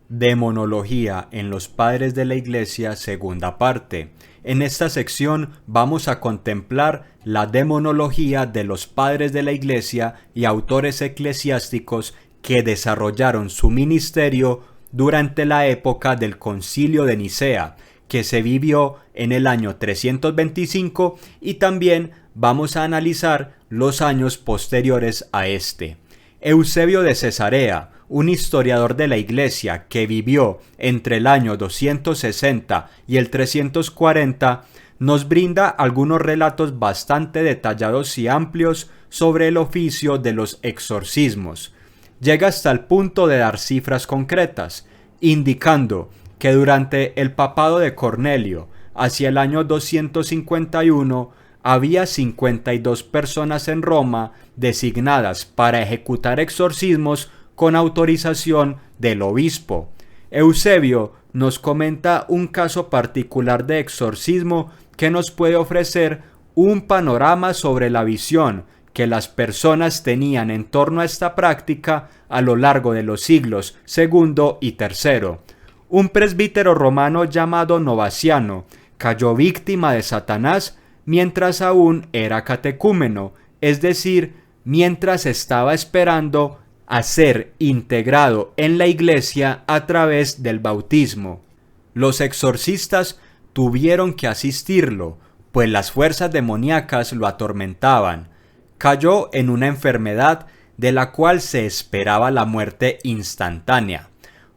Demonología en los Padres de la Iglesia, segunda parte. En esta sección vamos a contemplar la demonología de los Padres de la Iglesia y autores eclesiásticos que desarrollaron su ministerio durante la época del Concilio de Nicea, que se vivió en el año 325, y también vamos a analizar los años posteriores a este. Eusebio de Cesarea, un historiador de la Iglesia que vivió entre el año 260 y el 340, nos brinda algunos relatos bastante detallados y amplios sobre el oficio de los exorcismos. Llega hasta el punto de dar cifras concretas, indicando que durante el papado de Cornelio, hacia el año 251, había 52 personas en Roma designadas para ejecutar exorcismos con autorización del obispo. Eusebio nos comenta un caso particular de exorcismo que nos puede ofrecer un panorama sobre la visión que las personas tenían en torno a esta práctica a lo largo de los siglos II y III. Un presbítero romano llamado Novaciano cayó víctima de Satanás mientras aún era catecúmeno, es decir, mientras estaba esperando a ser integrado en la Iglesia a través del bautismo. Los exorcistas tuvieron que asistirlo, pues las fuerzas demoníacas lo atormentaban. Cayó en una enfermedad de la cual se esperaba la muerte instantánea.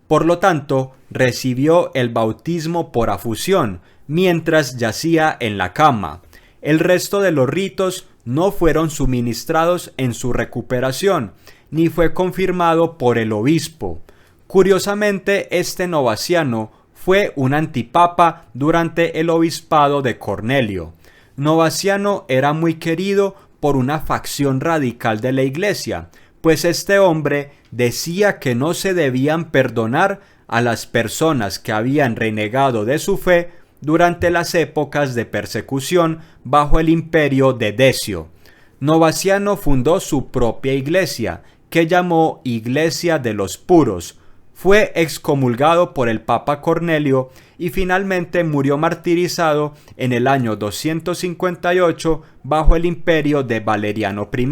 Por lo tanto, recibió el bautismo por afusión mientras yacía en la cama. El resto de los ritos no fueron suministrados en su recuperación, ni fue confirmado por el obispo. Curiosamente, este Novaciano fue un antipapa durante el obispado de Cornelio. Novaciano era muy querido por una facción radical de la Iglesia, pues este hombre decía que no se debían perdonar a las personas que habían renegado de su fe durante las épocas de persecución bajo el imperio de Decio. Novaciano fundó su propia iglesia, que llamó Iglesia de los Puros. Fue excomulgado por el Papa Cornelio y finalmente murió martirizado en el año 258 bajo el imperio de Valeriano I.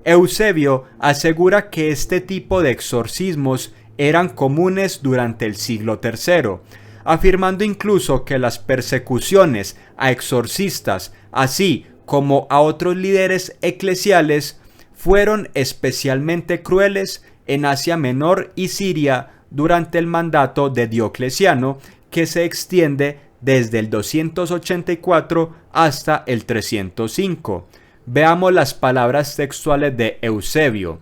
Eusebio asegura que este tipo de exorcismos eran comunes durante el siglo III, afirmando incluso que las persecuciones a exorcistas, así como a otros líderes eclesiales, fueron especialmente crueles en Asia Menor y Siria durante el mandato de Diocleciano, que se extiende desde el 284 hasta el 305. Veamos las palabras textuales de Eusebio.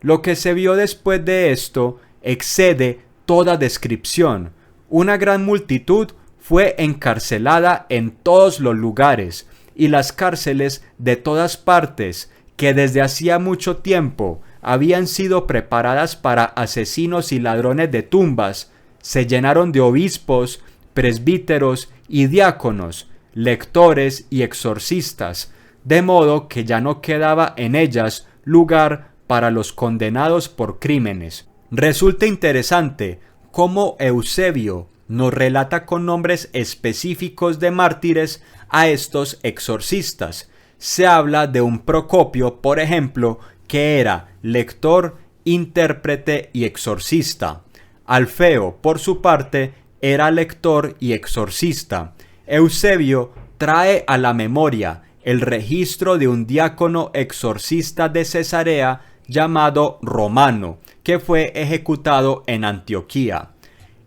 Lo que se vio después de esto excede toda descripción. Una gran multitud fue encarcelada en todos los lugares, y las cárceles de todas partes, que desde hacía mucho tiempo habían sido preparadas para asesinos y ladrones de tumbas, se llenaron de obispos, presbíteros y diáconos, lectores y exorcistas, de modo que ya no quedaba en ellas lugar para los condenados por crímenes. Resulta interesante cómo Eusebio nos relata con nombres específicos de mártires a estos exorcistas. Se habla de un Procopio, por ejemplo, que era lector, intérprete y exorcista. Alfeo, por su parte, era lector y exorcista. Eusebio trae a la memoria el registro de un diácono exorcista de Cesarea llamado Romano, que fue ejecutado en Antioquía.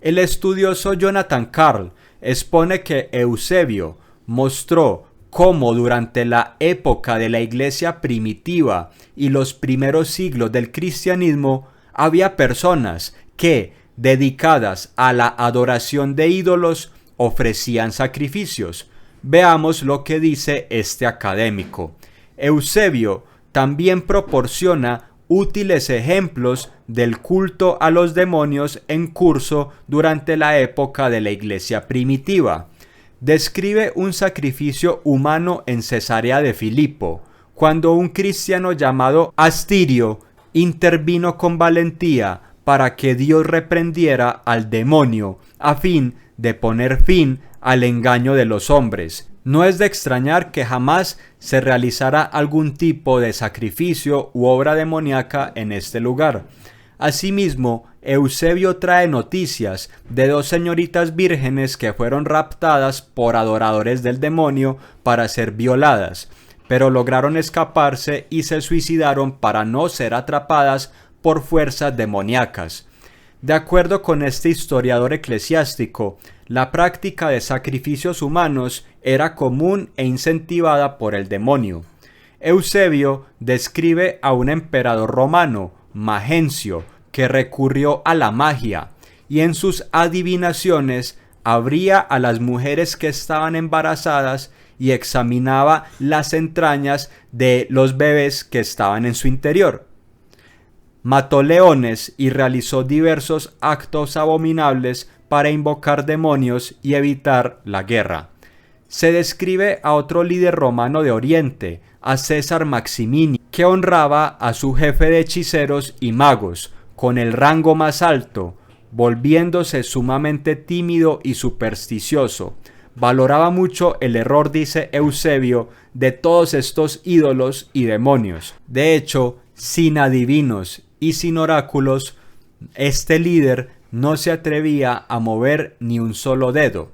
El estudioso Jonathan Carl expone que Eusebio mostró cómo durante la época de la Iglesia primitiva y los primeros siglos del cristianismo había personas que, dedicadas a la adoración de ídolos, ofrecían sacrificios. Veamos lo que dice este académico. Eusebio también proporciona útiles ejemplos del culto a los demonios en curso durante la época de la Iglesia primitiva. Describe un sacrificio humano en Cesarea de Filipo, cuando un cristiano llamado Astirio intervino con valentía para que Dios reprendiera al demonio, a fin de poner fin al engaño de los hombres. No es de extrañar que jamás se realizara algún tipo de sacrificio u obra demoníaca en este lugar. Asimismo, Eusebio trae noticias de 2 señoritas vírgenes que fueron raptadas por adoradores del demonio para ser violadas, pero lograron escaparse y se suicidaron para no ser atrapadas por fuerzas demoníacas. De acuerdo con este historiador eclesiástico, la práctica de sacrificios humanos era común e incentivada por el demonio. Eusebio describe a un emperador romano, Magencio, que recurrió a la magia, y en sus adivinaciones abría a las mujeres que estaban embarazadas y examinaba las entrañas de los bebés que estaban en su interior. Mató leones y realizó diversos actos abominables para invocar demonios y evitar la guerra. Se describe a otro líder romano de Oriente, a César Maximinio, que honraba a su jefe de hechiceros y magos, con el rango más alto, volviéndose sumamente tímido y supersticioso. Valoraba mucho el error, dice Eusebio, de todos estos ídolos y demonios. De hecho, sin adivinos y sin oráculos, este líder no se atrevía a mover ni un solo dedo.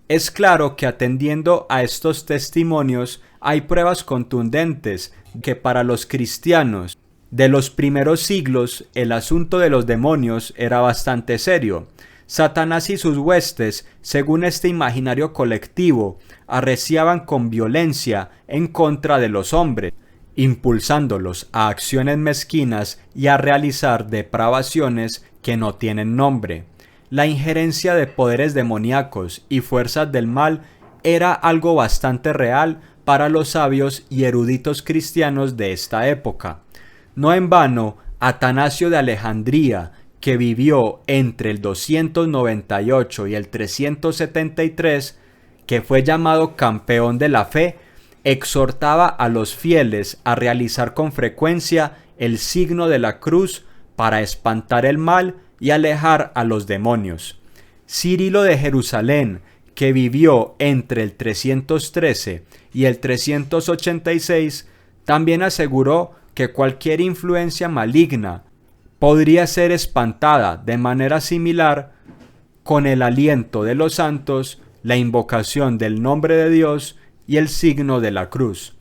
Es claro que atendiendo a estos testimonios hay pruebas contundentes que para los cristianos de los primeros siglos el asunto de los demonios era bastante serio. Satanás y sus huestes, según este imaginario colectivo, arreciaban con violencia en contra de los hombres, impulsándolos a acciones mezquinas y a realizar depravaciones que no tienen nombre. La injerencia de poderes demoníacos y fuerzas del mal era algo bastante real para los sabios y eruditos cristianos de esta época. No en vano, Atanasio de Alejandría, que vivió entre el 298 y el 373, que fue llamado campeón de la fe, exhortaba a los fieles a realizar con frecuencia el signo de la cruz para espantar el mal y alejar a los demonios. Cirilo de Jerusalén, que vivió entre el 313 y el 386, también aseguró que cualquier influencia maligna podría ser espantada de manera similar con el aliento de los santos, la invocación del nombre de Dios y el signo de la cruz.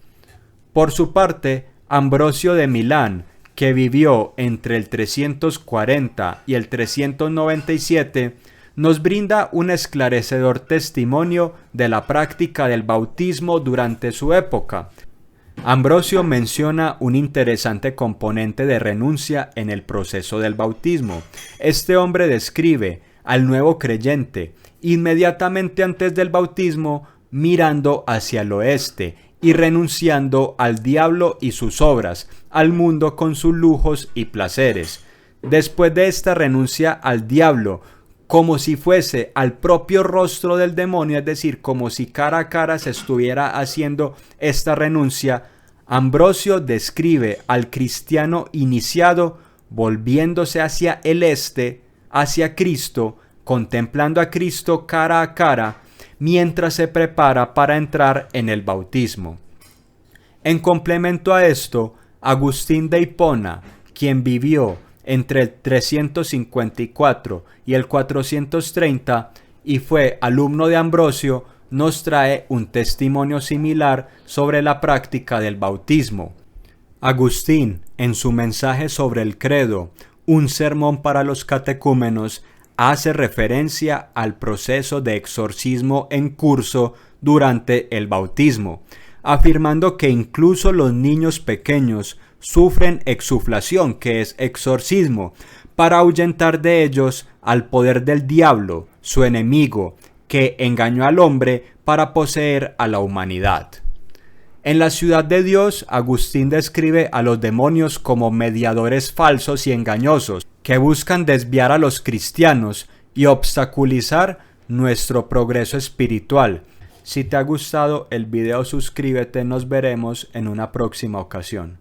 Por su parte, Ambrosio de Milán, que vivió entre el 340 y el 397, nos brinda un esclarecedor testimonio de la práctica del bautismo durante su época. Ambrosio menciona un interesante componente de renuncia en el proceso del bautismo. Este hombre describe al nuevo creyente inmediatamente antes del bautismo mirando hacia el oeste y renunciando al diablo y sus obras, al mundo con sus lujos y placeres. Después de esta renuncia al diablo, como si fuese al propio rostro del demonio, es decir, como si cara a cara se estuviera haciendo esta renuncia, Ambrosio describe al cristiano iniciado volviéndose hacia el este, hacia Cristo, contemplando a Cristo cara a cara, mientras se prepara para entrar en el bautismo. En complemento a esto, Agustín de Hipona, quien vivió entre el 354 y el 430 y fue alumno de Ambrosio, nos trae un testimonio similar sobre la práctica del bautismo. Agustín, en su mensaje sobre el credo, un sermón para los catecúmenos, hace referencia al proceso de exorcismo en curso durante el bautismo, afirmando que incluso los niños pequeños sufren exuflación, que es exorcismo, para ahuyentar de ellos al poder del diablo, su enemigo, que engañó al hombre para poseer a la humanidad. En la ciudad de Dios, Agustín describe a los demonios como mediadores falsos y engañosos, que buscan desviar a los cristianos y obstaculizar nuestro progreso espiritual. Si te ha gustado el video, suscríbete, nos veremos en una próxima ocasión.